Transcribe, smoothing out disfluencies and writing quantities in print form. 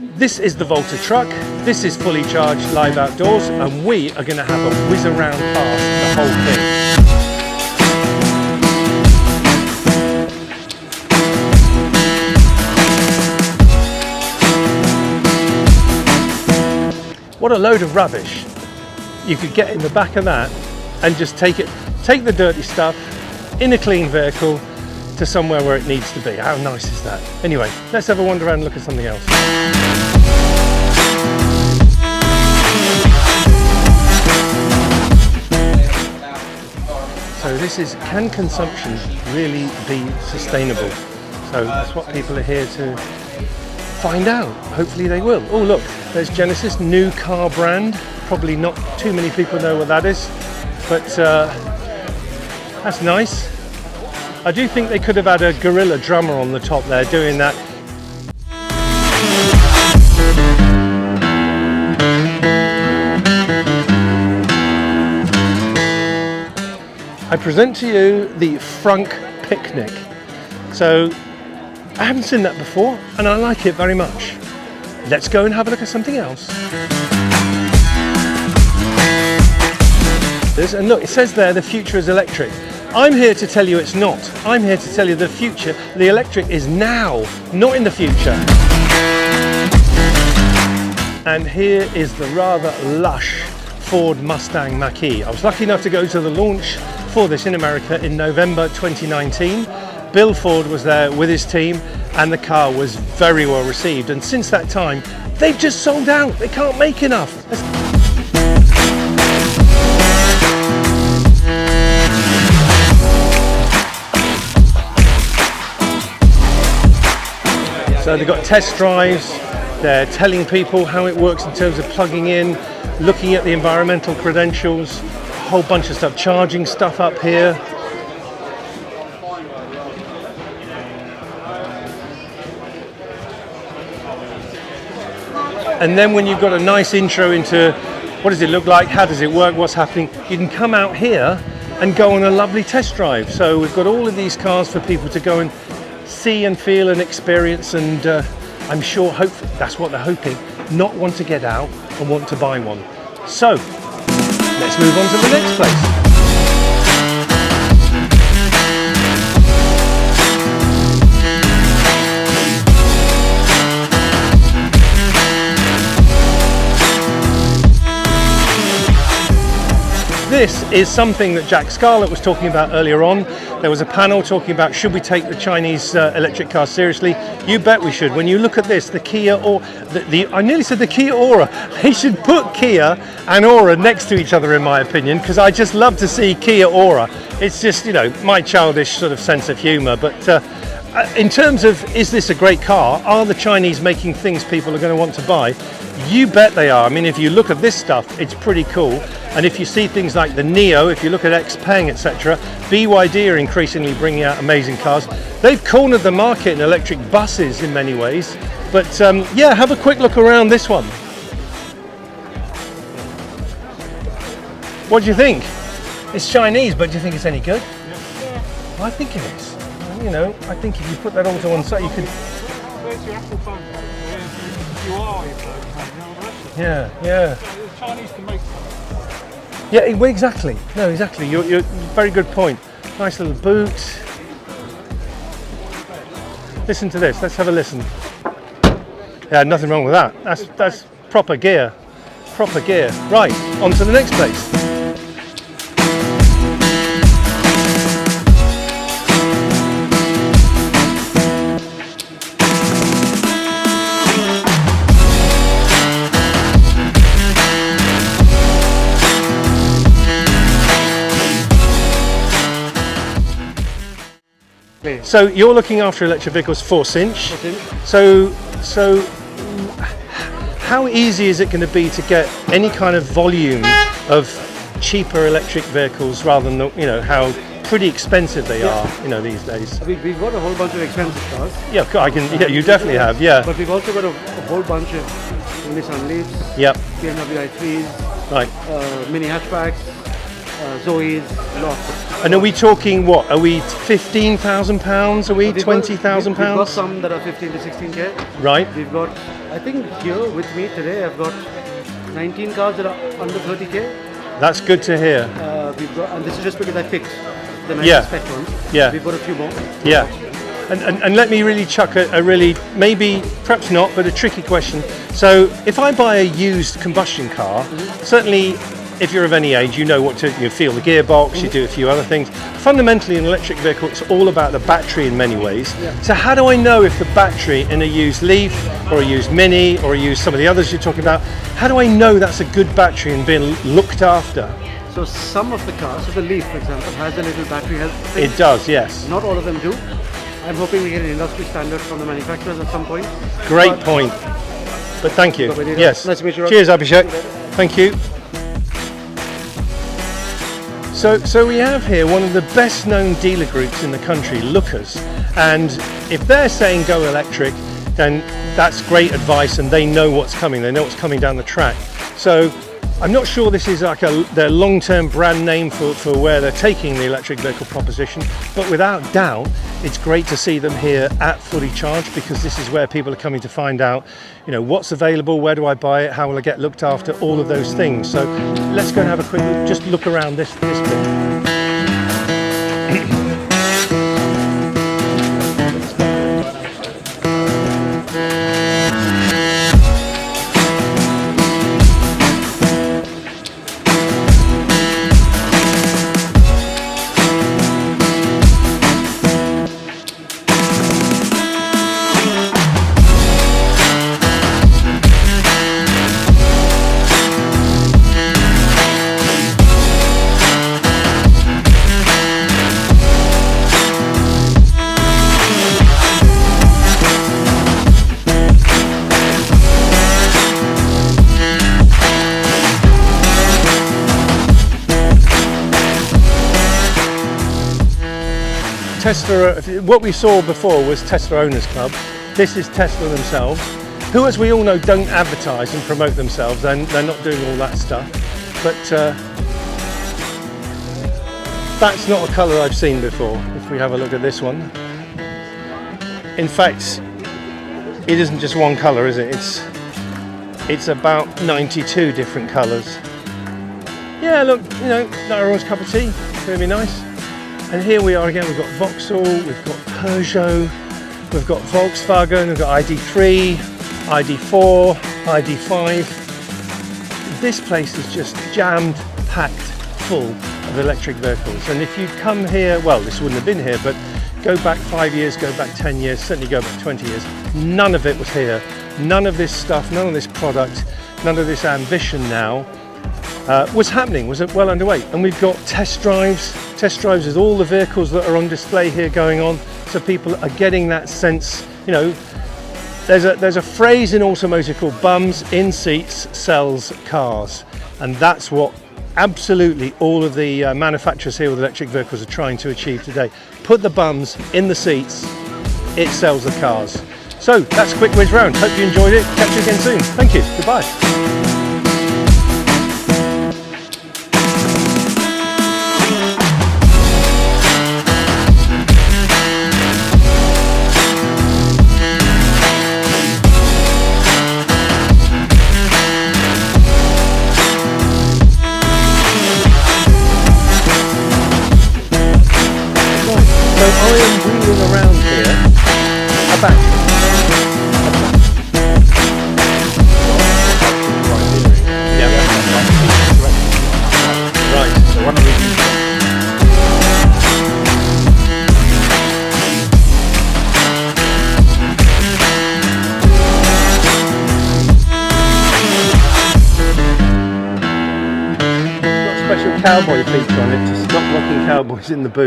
This is the Volta truck, this is fully charged live outdoors, and we are going to have a whiz around past the whole thing. What a load of rubbish. You could get in the back of that and just take the dirty stuff in a clean vehicle to somewhere where it needs to be. How nice is that? Anyway, let's have a wander around and look at something else. So this is, can consumption really be sustainable? So that's what people are here to find out. Hopefully they will. Oh look, there's Genesis, new car brand. Probably not too many people know what that is, but that's nice. I do think they could have had a gorilla drummer on the top there doing that. I present to you the Frunk Picnic. So I haven't seen that before and I like it very much. Let's go and have a look at something else. And look, it says there the future is electric. I'm here to tell you it's not. I'm here to tell you the future, the electric is now, not in the future. And here is the rather lush Ford Mustang Maki. I was lucky enough to go to the launch for this in America in November 2019. Bill Ford was there with his team and the car was very well received. And since that time, they've just sold out. They can't make enough. So they've got test drives, they're telling people how it works in terms of plugging in, looking at the environmental credentials, a whole bunch of stuff, charging stuff up here. And then when you've got a nice intro into what does it look like, how does it work, what's happening, you can come out here and go on a lovely test drive. So we've got all of these cars for people to go and see and feel and experience, and I'm sure, hopefully, that's what they're hoping, not want to get out and want to buy one. So, let's move on to the next place. This is something that Jack Scarlett was talking about earlier on. There was a panel talking about should we take the Chinese electric cars seriously? You bet we should. When you look at this, the Kia, or I nearly said the Kia Aura. They should put Kia and Aura next to each other, in my opinion, because I just love to see Kia Aura. It's just, you know, my childish sort of sense of humour. But in terms of, is this a great car? Are the Chinese making things people are going to want to buy? You bet they are. I mean, if you look at this stuff, it's pretty cool. And if you see things like the Neo, if you look at XPeng, etc., BYD are increasingly bringing out amazing cars. They've cornered the market in electric buses in many ways. But yeah, have a quick look around this one. What do you think? It's Chinese, but do you think it's any good? Yeah. Well, I think it is. You know, I think if you put that all to one side, you could. Where's your Apple phone? You are your phone. Yeah, yeah. The Chinese can make stuff. Yeah, well, exactly. No, exactly. You're very good point. Nice little boot. Listen to this. Let's have a listen. Yeah, nothing wrong with that. That's proper gear. Proper gear. Right, on to the next place. So you're looking after electric vehicles for Cinch. So how easy is it going to be to get any kind of volume of cheaper electric vehicles rather than, you know, how pretty expensive they are, you know, these days? We've got a whole bunch of expensive cars. Yeah, yeah, you definitely have, yeah. But we've also got a whole bunch of Nissan Leafs, yep. BMW i3s, right. Mini hatchbacks, Zoe's, lots. And are we talking what? Are we £15,000? Are we We've got £20,000? some that are 15 to 16k. Right. We've got, I think here with me today, I've got 19 cars that are under 30k. That's good to hear. We've got, and this is just because I picked the nice Yeah. spec ones. Yeah. We've got a few more. Yeah. And let me really chuck a really, maybe, perhaps not, but a tricky question. So if I buy a used combustion car, certainly if you're of any age, you know what to, you feel the gearbox, you do a few other things. Fundamentally, an electric vehicle, it's all about the battery in many ways. Yeah. So how do I know if the battery in a used Leaf or a used Mini or a used some of the others you're talking about, how do I know that's a good battery and being looked after? So some of the cars, so the Leaf for example, has a little battery health thing. It does, yes. Not all of them do. I'm hoping we get an industry standard from the manufacturers at some point. Great point. But thank you. But Yes. nice to meet you. Cheers, Abhishek. Thank you. So we have here one of the best known dealer groups in the country, Lookers, and if they're saying go electric, then that's great advice and they know what's coming, they know what's coming down the track. So I'm not sure this is like their long-term brand name for where they're taking the electric vehicle proposition, but without doubt it's great to see them here at Fully Charged, because this is where people are coming to find out, you know, what's available, where do I buy it, how will I get looked after, all of those things. So let's go and have a quick just look around this bit. Tesla, what we saw before was Tesla Owners Club. This is Tesla themselves, who, as we all know, don't advertise and promote themselves. They're not doing all that stuff. But that's not a colour I've seen before, if we have a look at this one. In fact, it isn't just one colour, is it? It's about 92 different colours. Yeah, look, you know, not everyone's cup of tea. It's going to be nice. And here we are again, we've got Vauxhall, we've got Peugeot, we've got Volkswagen, we've got ID3, ID4, ID5. This place is just jammed, packed, full of electric vehicles. And if you'd come here, well, this wouldn't have been here, but go back 5 years, go back 10 years, certainly go back 20 years, none of it was here. None of this stuff, none of this product, none of this ambition now was happening, was well underway. And we've got test drives with all the vehicles that are on display here going on, so people are getting that sense, you know, there's a phrase in automotive called bums in seats sells cars, and that's what absolutely all of the manufacturers here with electric vehicles are trying to achieve today. Put the bums in the seats, it sells the cars. So that's a quick whiz round. Hope you enjoyed it. Catch you again soon. Thank you. Goodbye. So I am wheeling around here a battery. Yeah. Right. So what are we doing? Got special cowboy feature on it to stop locking cowboys in the boot.